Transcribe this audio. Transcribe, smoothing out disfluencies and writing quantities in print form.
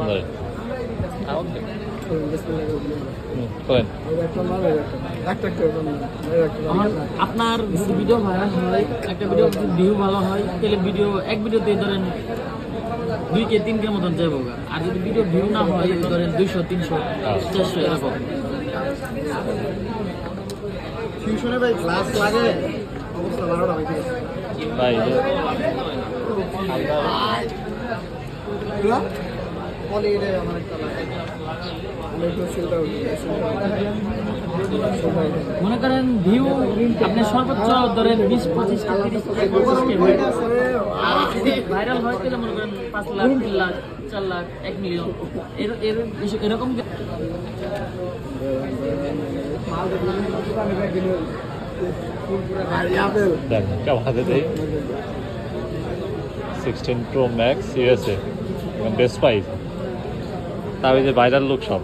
ধরে করেন। আপনার ভিডিও ভাইরাল হয়, একটা ভিডিও ভিউ ভালো হয়, তাহলে ভিডিও এক ভিডিওতে ধরেন 2K 3K মতন যাবো। আর যদি ভিডিও ভিউ না হয় ধরেন 200 300 400 এরকম। টিউশনে ভাই ক্লাস লাগে অবস্থা 12টা হয়ে গেছে ভাই কলেজে আমার একটা লাগে মনে করেন ভিউ আপনি সর্বোচ্চ ধরেন 20-25 ভাইরাল হয় তাহলে মনে করেন 5 লাখ 3 লাখ 4 লাখ 1 মিলিয়ন এরকম। দেখ কেমন হাতে দেই 16 Pro Max USA best price. তার যে ভাইরাল লুক সব